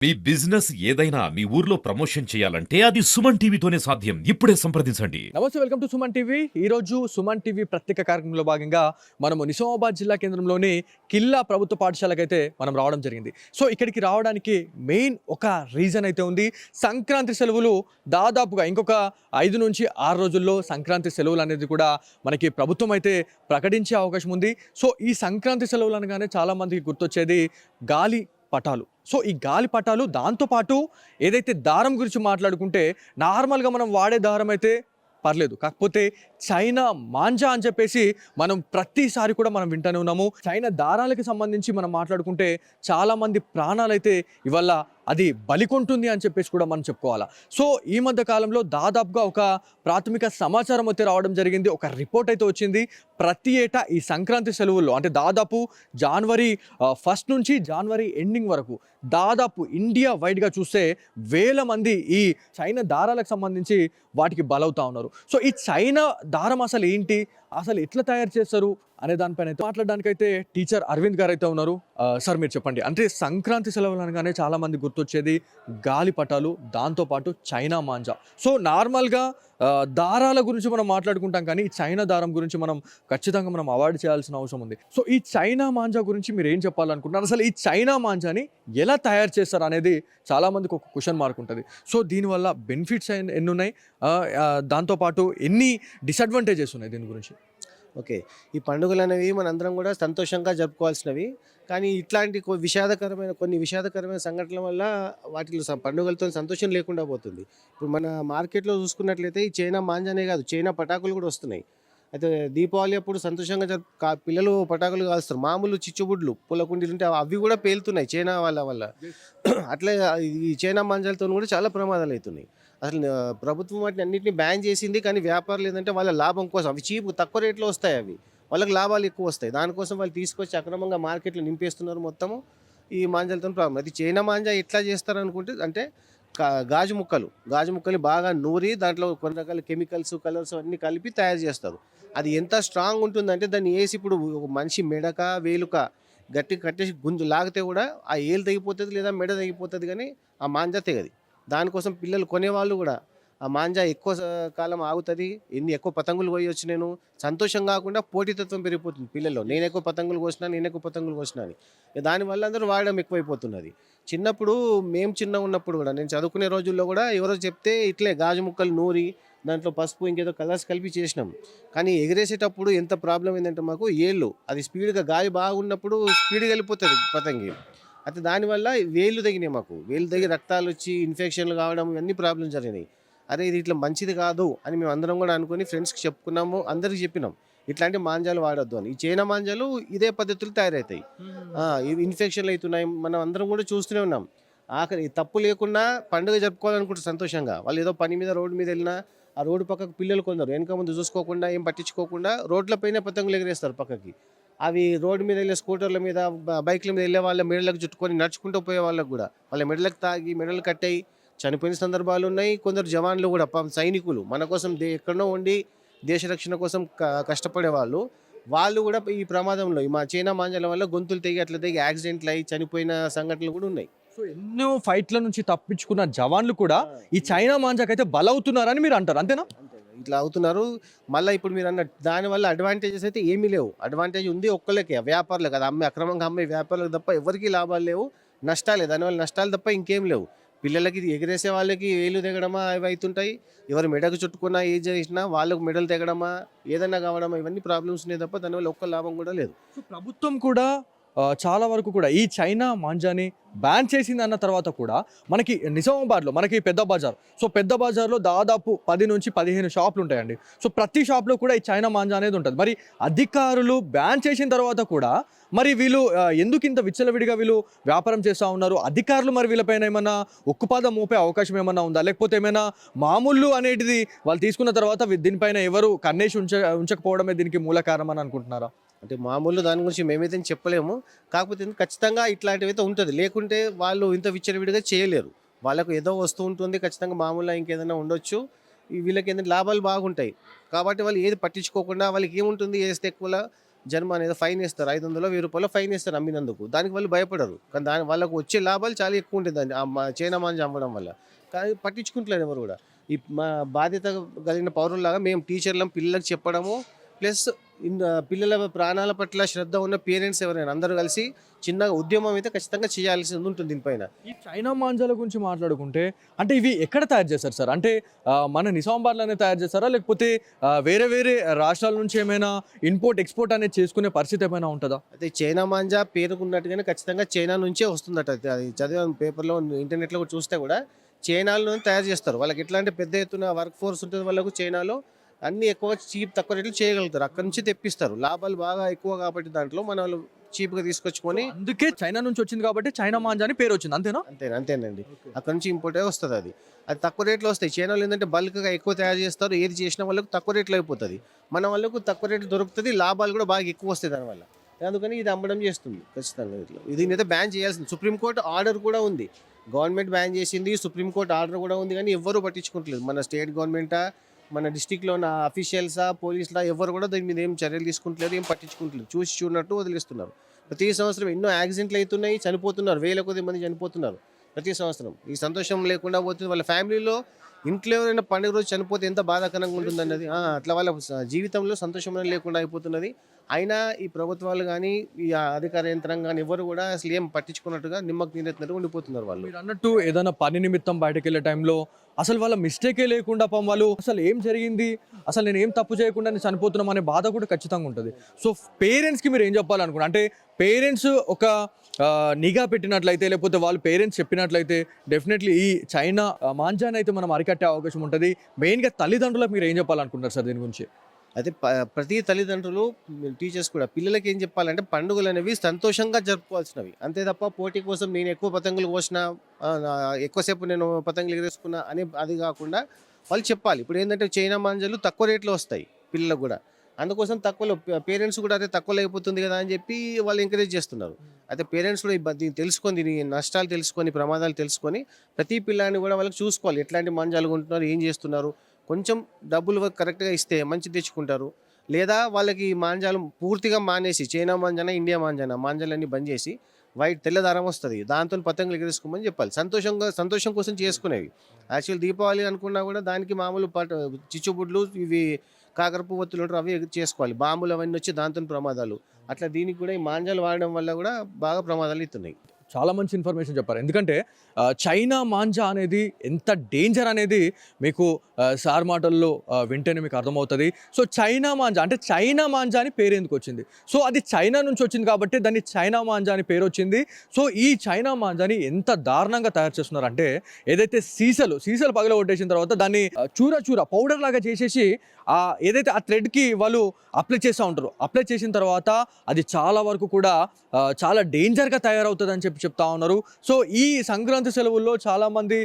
మీ business ఏదైనా మీ ఊర్లో promotion చేయాలంటే అది సుమన్ టీవీతోనే సాధ్యం. ఇప్పుడే సంప్రదించండి. నమస్తే, వెల్కమ్ టు సుమన్ టీవీ. ఈరోజు సుమన్ టీవీ ప్రత్యేక కార్యక్రమంలో భాగంగా మనము నిజామాబాద్ జిల్లా కేంద్రంలోని కిల్లా ప్రభుత్వ పాఠశాలకైతే మనం రావడం జరిగింది. సో ఇక్కడికి రావడానికి మెయిన్ ఒక రీజన్ అయితే ఉంది. సంక్రాంతి సెలవులు దాదాపుగా ఇంకొక 5 నుంచి 6 రోజుల్లో సంక్రాంతి సెలవులు అనేది కూడా మనకి ప్రభుత్వం అయితే ప్రకటించే అవకాశం ఉంది. సో ఈ సంక్రాంతి సెలవులు అనగానే చాలామందికి గుర్తొచ్చేది గాలి పటాలు. సో ఈ గాలి పటాలు, దాంతోపాటు ఏదైతే దారం గురించి మాట్లాడుకుంటే నార్మల్గా మనం వాడే దారం అయితే పర్లేదు, కాకపోతే చైనా మాంజా అని చెప్పేసి మనం ప్రతిసారి కూడా మనం వింటూనే ఉన్నాము. చైనా దారాలకి సంబంధించి మనం మాట్లాడుకుంటే చాలామంది ప్రాణాలైతే ఇవాళ అది బలికొంటుంది అని చెప్పేసి కూడా మనం చెప్పుకోవాలా. సో ఈ మధ్య కాలంలో దాదాపుగా ఒక ప్రాథమిక సమాచారం అయితే రావడం జరిగింది, ఒక రిపోర్ట్ అయితే వచ్చింది. ప్రతి ఏటా ఈ సంక్రాంతి సెలవుల్లో అంటే దాదాపు జనవరి 1 నుంచి జనవరి ఎండింగ్ వరకు దాదాపు ఇండియా వైడ్గా చూస్తే వేల మంది ఈ చైనా దారాలకు సంబంధించి వాటికి బలవుతూ ఉన్నారు. సో ఈ చైనా దారం అసలు ఏంటి, అసలు ఎట్లా తయారు చేస్తారు అనే దానిపైన అయితే మాట్లాడడానికైతే టీచర్ అరవింద్ గారు అయితే ఉన్నారు. సార్ మీరు చెప్పండి, అంటే సంక్రాంతి సెలవులు అనగానే చాలా మంది గుర్తొచ్చేది గాలి పటాలు, దాంతోపాటు చైనా మాంజా. సో నార్మల్గా దారాల గురించి మనం మాట్లాడుకుంటాం, కానీ ఈ చైనా దారం గురించి మనం ఖచ్చితంగా మనం అవాయిడ్ చేయాల్సిన అవసరం ఉంది. సో ఈ చైనా మాంజా గురించి మీరు ఏం చెప్పాలనుకుంటున్నారు, అసలు ఈ చైనా మాంజాని ఎలా తయారు చేస్తారు అనేది చాలామందికి ఒక క్వశ్చన్ మార్క్ ఉంటుంది. సో దీనివల్ల బెనిఫిట్స్ ఎన్ని ఉన్నాయి, దాంతోపాటు ఎన్ని డిసడ్వాంటేజెస్ ఉన్నాయి దీని గురించి? ఓకే. ఈ పండుగలు అనేవి మనందరం కూడా సంతోషంగా జరుపుకోవాల్సినవి. కానీ ఇట్లాంటి కొన్ని విషాదకరమైన సంఘటనల వల్ల వాటిలో పండుగలతో సంతోషం లేకుండా పోతుంది. ఇప్పుడు మన మార్కెట్‌లో చూసుకున్నట్లయితే ఈ చైనా మాంజానే కాదు, చైనా పటాకులు కూడా వస్తున్నాయి. అయితే దీపావళి అప్పుడు సంతోషంగా పిల్లలు పటాకులు కాలుస్తారు. మామూలు చిచ్చుబుడ్లు, పూల కుండీలు ఉంటే అవి కూడా పేలుతున్నాయి చైనా వాళ్ళ వల్ల. అట్లే ఈ చైనా మాంజాలతోని కూడా చాలా ప్రమాదాలు అవుతున్నాయి. అసలు ప్రభుత్వం వాటిని అన్నిటిని బ్యాన్ చేసింది. కానీ వ్యాపారులు ఏంటంటే వాళ్ళ లాభం కోసం అవి తక్కువ రేట్లో వస్తాయి, అవి వాళ్ళకి లాభాలు ఎక్కువ వస్తాయి. దానికోసం వాళ్ళు తీసుకొచ్చి అక్రమంగా మార్కెట్లో నింపేస్తున్నారు మొత్తము ఈ మాంజాలతో ప్రాబ్లం. అది చైనా మాంజా ఎట్లా చేస్తారు అనుకుంటే, అంటే గాజు ముక్కలు బాగా నూరి దాంట్లో కొన్ని రకాల కెమికల్స్, కలర్స్ అన్నీ కలిపి తయారు చేస్తారు. అది ఎంత స్ట్రాంగ్ ఉంటుందంటే దాన్ని వేసి ఇప్పుడు ఒక మనిషి మెడక వేలుక గట్టి కట్టేసి గుంజు లాగితే కూడా ఆ ఏలు తెగిపోతుంది, లేదా మెడ తెగిపోతుంది, కానీ ఆ మాంజా తెగది. దానికోసం పిల్లలు కొనేవాళ్ళు కూడా ఆ మాంజా ఎక్కువ కాలం ఆగుతుంది, ఎక్కువ పతంగులు కోయొచ్చు, నేను సంతోషం కాకుండా పోటీతత్వం పెరిగిపోతుంది పిల్లల్లో. నేను ఎక్కువ పతంగులు కోసిన అని. దానివల్ల అందరూ వాడడం ఎక్కువైపోతున్నది. చిన్నప్పుడు మేము ఉన్నప్పుడు కూడా, నేను చదువుకునే రోజుల్లో కూడా ఎవరో చెప్తే ఇట్లే గాజు ముక్కలు నూరి దాంట్లో పసుపు ఇంకేదో కలర్స్ కలిపి చేసినాం. కానీ ఎగిరేసేటప్పుడు ఎంత ప్రాబ్లం ఏంటంటే మాకు అది స్పీడ్గా గాలి బాగున్నప్పుడు స్పీడ్గా వెళ్ళిపోతుంది పతంగి. అయితే దానివల్ల వేళ్ళు తగినాయి, వేళ్ళు తగి రక్తాలు వచ్చి ఇన్ఫెక్షన్లు కావడం ఇవన్నీ ప్రాబ్లమ్స్ జరిగినాయి. అరే ఇది ఇట్లా మంచిది కాదు అని మేము అందరం కూడా అనుకుని ఫ్రెండ్స్కి చెప్పుకున్నాము, అందరికి చెప్పినాం ఇట్లాంటి మాంజాలు వాడొద్దు అని. ఈ చైనా మాంజాలు ఇదే పద్ధతులు తయారవుతాయి, ఇన్ఫెక్షన్లు అవుతున్నాయి, మనం అందరం కూడా చూస్తూనే ఉన్నాం. ఆఖరి తప్పు లేకుండా పండుగ జరుపుకోవాలనుకుంటారు సంతోషంగా. వాళ్ళు ఏదో పని మీద రోడ్డు మీద వెళ్ళినా ఆ రోడ్డు పక్కకు పిల్లలు కొందరు వెనక ముందు చూసుకోకుండా ఏం పట్టించుకోకుండా రోడ్లపైనే పతంగులు ఎగరేస్తారు పక్కకి. అవి రోడ్డు మీద వెళ్ళే స్కూటర్ల మీద, బైక్ల మీద వెళ్ళే వాళ్ళ మెడలకు చుట్టుకొని నడుచుకుంటూ పోయే వాళ్ళకు కూడా వాళ్ళ మెడలకు తాగి మెడలు కట్టాయి చనిపోయిన సందర్భాలు ఉన్నాయి. కొందరు జవాన్లు కూడా, సైనికులు మన కోసం ఎక్కడో ఉండి దేశ రక్షణ కోసం కష్టపడే వాళ్ళు కూడా ఈ ప్రమాదంలో మా చైనా మాంజాల వల్ల గొంతులు తెగి అట్లా తెగి యాక్సిడెంట్లు అయ్యి చనిపోయిన సంఘటనలు కూడా ఉన్నాయి. సో ఎన్నో ఫైట్ల నుంచి తప్పించుకున్న జవాన్లు కూడా ఈ చైనా మాంజాకైతే బలవుతున్నారని మీరు అంటారు, అంతేనా? ఇట్లా అవుతున్నారు. మళ్ళీ ఇప్పుడు మీరు అన్న దానివల్ల అడ్వాంటేజెస్ అయితే ఏమీ లేవు. అడ్వాంటేజ్ ఉంది ఒక్కళ్ళకే, వ్యాపారులకు, అది అక్రమంగా అమ్మే వ్యాపారులకు తప్ప ఎవరికి లాభాలు లేవు, నష్టాలే. దానివల్ల నష్టాలు తప్ప ఇంకేం లేవు. పిల్లలకి ఎగిరేసే వాళ్ళకి వేలు తెగడమా అవి అవుతుంటాయి, ఎవరు మెడకు చుట్టుకున్నా ఏం చేసినా వాళ్ళకు మెడలు తెగడమా ఏదన్నా కావడమా ఇవన్నీ ప్రాబ్లమ్స్ ఉన్నాయి తప్ప దానివల్ల ఒక్క లాభం కూడా లేదు. సో ప్రభుత్వం కూడా చాలా వరకు కూడా ఈ చైనా మాంజాని బ్యాన్ చేసింది అన్న తర్వాత కూడా మనకి నిజామాబాద్లో మనకి పెద్ద బజార్, సో పెద్ద బజార్లో దాదాపు 10 నుంచి 15 షాపులు ఉంటాయండి. సో ప్రతి షాప్లో కూడా ఈ చైనా మాంజా అనేది ఉంటుంది. మరి అధికారులు బ్యాన్ చేసిన తర్వాత కూడా మరి వీళ్ళు ఎందుకు ఇంత విచ్చలవిడిగా వీళ్ళు వ్యాపారం చేస్తూ ఉన్నారు? అధికారులు మరి వీళ్ళపైన ఏమైనా ఉక్కుపాదం మోపే అవకాశం ఏమైనా ఉందా, లేకపోతే ఏమైనా మామూలు అనేది వాళ్ళు తీసుకున్న తర్వాత దీనిపైన ఎవరు కన్నేసి ఉంచకపోవడమే దీనికి మూల కారణం అని అనుకుంటున్నారా? అంటే మామూలు దాని గురించి మేమైతే చెప్పలేము. కాకపోతే ఖచ్చితంగా ఇట్లాంటివి అయితే ఉంటుంది, లేకుంటే వాళ్ళు ఇంత విచ్చలవిడిగా చేయలేరు. వాళ్ళకు ఏదో వస్తూ ఉంటుంది ఖచ్చితంగా, మామూలుగా ఇంకేదైనా ఉండొచ్చు. వీళ్ళకి ఏంటంటే లాభాలు బాగుంటాయి కాబట్టి వాళ్ళు ఏది పట్టించుకోకుండా వాళ్ళకి ఏముంటుంది, వేస్తే ఎక్కువ జన్మ అనేది ఫైన్ వేస్తారు, 500 1000 ఫైన్ వేస్తారు అమ్మినందుకు. దానికి వాళ్ళు భయపడరు, కానీ వాళ్ళకు వచ్చే లాభాలు చాలా ఎక్కువ ఉంటుంది దాన్ని చైనా మాంజా అమ్మడం వల్ల. కానీ పట్టించుకుంటలేరు ఎవరు కూడా. ఈ మా బాధ్యత కలిగిన పౌరుల్లాగా మేము టీచర్లం పిల్లలకు చెప్పడము, ప్లస్ పిల్లల ప్రాణాల పట్ల శ్రద్ధ ఉన్న పేరెంట్స్ ఎవరైనా అందరూ కలిసి చిన్నగా ఉద్యమం అయితే ఖచ్చితంగా చేయాల్సి ఉంటుంది దీనిపైన. ఈ చైనా మాంజాల గురించి మాట్లాడుకుంటే అంటే ఇవి ఎక్కడ తయారు చేస్తారు సార్? అంటే మన నిజామాబాద్లోనే తయారు చేస్తారా, లేకపోతే వేరే వేరే రాష్ట్రాల నుంచి ఏమైనా ఇంపోర్ట్ ఎక్స్పోర్ట్ అనేది చేసుకునే పరిస్థితి ఏమైనా ఉంటుందా? అయితే చైనా మాంజా పేరుకున్నట్టుగానే ఖచ్చితంగా చైనా నుంచే వస్తుందట. అది చదివాను పేపర్లో, ఇంటర్నెట్లో కూడా చూస్తే కూడా చైనాలో తయారు చేస్తారు. వాళ్ళకి ఎట్లా అంటే పెద్ద ఎత్తున వర్క్ ఫోర్స్ ఉంటుంది వాళ్ళకు. చైనాలో అన్ని ఎక్కువ తక్కువ రేట్లు చేయగలుగుతారు, అక్కడ నుంచి తెప్పిస్తారు. లాభాలు బాగా ఎక్కువ కాబట్టి దాంట్లో మన వాళ్ళు చీప్గా తీసుకొచ్చుకొని. అందుకే చైనా నుంచి వచ్చింది కాబట్టి చైనా మాంజా అని పేరు వచ్చింది, అంతేనా? అంతేనండి. అక్కడ నుంచి ఇంపోర్టే వస్తుంది. అది తక్కువ రేట్లో వస్తాయి. చైనాలో ఏంటంటే బల్క్గా ఎక్కువ తయారు చేస్తారు, ఏది చేసిన వాళ్ళకు తక్కువ రేట్లో అయిపోతుంది. మన వాళ్ళకు తక్కువ రేట్లు దొరుకుతుంది, లాభాలు కూడా బాగా ఎక్కువ వస్తాయి దానివల్ల. అందుకని ఇది అమ్మడం చేస్తుంది ఖచ్చితంగా. ఇట్లా దీని అయితే బ్యాన్ చేయాల్సింది. సుప్రీంకోర్టు ఆర్డర్ కూడా ఉంది, గవర్నమెంట్ బ్యాన్ చేసింది, సుప్రీంకోర్టు ఆర్డర్ కూడా ఉంది, కానీ ఎవ్వరూ పట్టించుకుంటలేదు. మన స్టేట్ గవర్నమెంటా, మన డిస్టిక్లో ఉన్న అఫీషియల్సా, పోలీసులా ఎవరు కూడా దీని మీద ఏం చర్యలు తీసుకుంటలేదు, ఏం పట్టించుకుంటలేదు. చూసి చూడనట్టు వదిలేస్తున్నారు. ప్రతి సంవత్సరం ఎన్నో యాక్సిడెంట్లు అవుతున్నాయి, చనిపోతున్నారు, వేల కొద్ది మంది చనిపోతున్నారు ప్రతి సంవత్సరం. ఈ సంతోషం లేకుండా పోతుంది. వాళ్ళ ఫ్యామిలీలో ఇంట్లో ఎవరైనా పండుగ రోజు చనిపోతే ఎంత బాధాకరంగా ఉంటుందన్నది. అట్లా వాళ్ళ జీవితంలో సంతోషం లేకుండా అయిపోతున్నది. అయినా ఈ ప్రభుత్వాలు కానీ ఈ అధికార యంత్రాంగం కానీ ఎవరు కూడా అసలు ఏం పట్టించుకున్నట్టుగా నిమ్మకు నీరెత్తినట్టు ఉండిపోతున్నారు వాళ్ళు. మీరు అన్నట్టు ఏదైనా పని నిమిత్తం బయటకు వెళ్ళే టైంలో అసలు వాళ్ళ మిస్టేకే లేకుండా వాళ్ళు అసలు ఏం జరిగింది, అసలు నేను ఏం తప్పు చేయకుండా నేను చనిపోతున్నాం అనే బాధ కూడా ఖచ్చితంగా ఉంటుంది. సో పేరెంట్స్కి మీరు ఏం చెప్పాలనుకుంటున్నారు? అంటే పేరెంట్స్ ఒక నిఘా పెట్టినట్లయితే, లేకపోతే వాళ్ళు పేరెంట్స్ చెప్పినట్లయితే డెఫినెట్లీ ఈ చైనా మాంజాని అయితే మనం అరికట్టే అవకాశం ఉంటుంది. మెయిన్గా తల్లిదండ్రులకు మీరు ఏం చెప్పాలనుకుంటున్నారు సార్ దీని గురించి? అయితే ప్రతి తల్లిదండ్రులు, టీచర్స్ కూడా పిల్లలకి ఏం చెప్పాలంటే పండుగలు అనేవి సంతోషంగా జరుపుకోవాల్సినవి, అంతే తప్ప పోటీ కోసం నేను ఎక్కువ పతంగులు కోసిన, ఎక్కువసేపు నేను పతంగులు ఎగరేసుకున్నా అని అది కాకుండా వాళ్ళు చెప్పాలి. ఇప్పుడు ఏంటంటే చైనా మాంజాలు తక్కువ రేట్లో వస్తాయి పిల్లలకు కూడా, అందుకోసం తక్కువలో పేరెంట్స్ కూడా అదే తక్కువలో అయిపోతుంది కదా అని చెప్పి వాళ్ళు ఎంకరేజ్ చేస్తున్నారు. అయితే పేరెంట్స్ కూడా దీన్ని తెలుసుకొని, దీని నష్టాలు తెలుసుకొని, ప్రమాదాలు తెలుసుకొని ప్రతి పిల్లాన్ని కూడా వాళ్ళకి చూసుకోవాలి. ఎట్లాంటి మాంజాలు కొంటున్నారు, ఏం చేస్తున్నారు. కొంచెం డబ్బులు కరెక్ట్గా ఇస్తే మంచి తెచ్చుకుంటారు. లేదా వాళ్ళకి మాంజాలు పూర్తిగా మానేసి, చైనా మాంజానా ఇండియా మాంజానా, మాంజాలన్నీ బంద్ చేసి తెల్ల దారం వస్తుంది, దాంతో పతంగులు ఎగరేసుకోమని చెప్పాలి. సంతోషం కోసం చేసుకునేవి. యాక్చువల్ దీపావళి అనుకున్నా కూడా దానికి మామూలు చిచ్చుబుడ్లు, ఇవి కాకర పువ్వొత్తులు ఉంటారు, అవి చేసుకోవాలి. బాంబులు అవన్నీ వచ్చి దాంతో ప్రమాదాలు. అట్లా దీనికి కూడా ఈ మాంజాలు వాడడం వల్ల కూడా బాగా ప్రమాదాలు ఇస్తున్నాయి. చాలా మంచి ఇన్ఫర్మేషన్ చెప్పారు. ఎందుకంటే చైనా మాంజా అనేది ఎంత డేంజర్ అనేది మీకు సార్ మాటల్లో వింటేనే మీకు అర్థమవుతుంది. సో చైనా మాంజా అంటే చైనా మాంజా అని పేరు ఎందుకు వచ్చింది? సో అది చైనా నుంచి వచ్చింది కాబట్టి దాన్ని చైనా మాంజా అని పేరు వచ్చింది. సో ఈ చైనా మాంజాని ఎంత దారుణంగా తయారు చేస్తున్నారంటే, ఏదైతే సీసలు పగలగొట్టేసిన తర్వాత దాన్ని చూర పౌడర్ లాగా చేసేసి ఏదైతే ఆ థ్రెడ్కి వాళ్ళు అప్లై చేస్తూ ఉంటారు. అప్లై చేసిన తర్వాత అది చాలా వరకు కూడా చాలా డేంజర్గా తయారవుతుంది అని చెప్తా ఉన్నారు. సో ఈ సంక్రాంతి సెలవుల్లో చాలామంది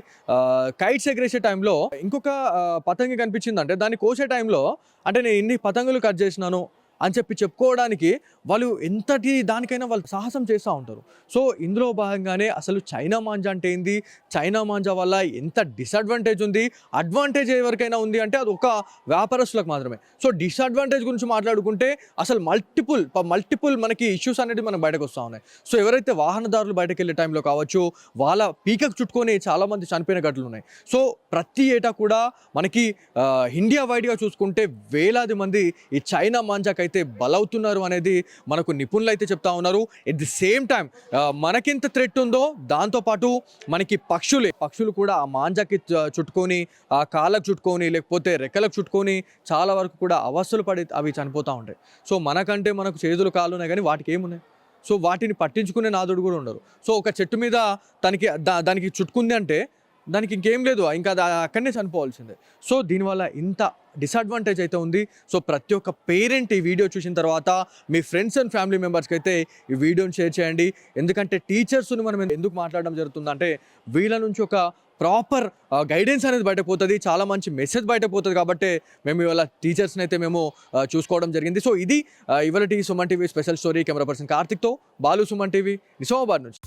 కైట్స్ ఎగరేసే టైంలో ఇంకొక పతంగి కనిపించిందంటే దాన్ని కోసే టైంలో అంటే నేను ఇన్ని పతంగులు కట్ చేసినాను అని చెప్పుకోవడానికి వాళ్ళు ఎంతటి దానికైనా వాళ్ళు సాహసం చేస్తూ ఉంటారు. సో ఇందులో భాగంగానే అసలు చైనా మాంజా అంటే ఏంది, చైనా మాంజా వల్ల ఎంత డిసడ్వాంటేజ్ ఉంది, అడ్వాంటేజ్ ఎవరికైనా ఉంది అంటే అది ఒక వ్యాపారస్తులకు మాత్రమే. సో డిసడ్వాంటేజ్ గురించి మాట్లాడుకుంటే అసలు మల్టిపుల్ మనకి ఇష్యూస్ అనేది మనకు బయటకు వస్తూ ఉన్నాయి. సో ఎవరైతే వాహనదారులు బయటకు వెళ్ళే టైంలో కావచ్చు, వాళ్ళ పీకకు చుట్టుకొని చాలామంది చనిపోయిన ఘటనలు ఉన్నాయి. సో ప్రతి ఏటా కూడా మనకి ఇండియా వైడ్గా చూసుకుంటే వేలాది మంది ఈ చైనా మాంజాకి అయితే బలవుతున్నారు అనేది మనకు నిపుణులు అయితే చెప్తా ఉన్నారు. ఎట్ ది సేమ్ టైం మనకింత థ్రెట్ ఉందో దాంతోపాటు మనకి పక్షులు కూడా ఆ మాంజాకి చుట్టుకొని, ఆ కాళ్ళకు చుట్టుకొని, లేకపోతే రెక్కలకు చుట్టుకొని చాలా వరకు కూడా అవస్థలు పడి అవి చనిపోతూ ఉంటాయి. సో మనకంటే మనకు చేతులు కాళ్ళు ఉన్నాయి, కానీ వాటికి ఏమున్నాయి? సో వాటిని పట్టించుకునే నాదుడు కూడా ఉండరు. సో ఒక చెట్టు మీద దానికి చుట్టుకుంది అంటే దానికి ఇంకేం లేదు, ఇంకా అక్కడనే చనిపోవాల్సిందే. సో దీనివల్ల ఇంత డిసడ్వాంటేజ్ అయితే ఉంది. సో ప్రతి ఒక్క పేరెంట్ ఈ వీడియో చూసిన తర్వాత మీ ఫ్రెండ్స్ అండ్ ఫ్యామిలీ మెంబర్స్కి అయితే ఈ వీడియోని షేర్ చేయండి. ఎందుకంటే టీచర్స్ని మనం ఎందుకు మాట్లాడడం జరుగుతుందంటే వీళ్ళ నుంచి ఒక ప్రాపర్ గైడెన్స్ అనేది బయటకు పోతుంది, చాలా మంచి మెసేజ్ బయటకు పోతుంది. కాబట్టి మేము ఇవాళ టీచర్స్ని అయితే మేము చూసుకోవడం జరిగింది. సో ఇది ఇవాళ Suman TV special story. Camera person కార్తిక్తో బాలు, సుమన్ టీవీ, నిజామాబాద్ నుంచి.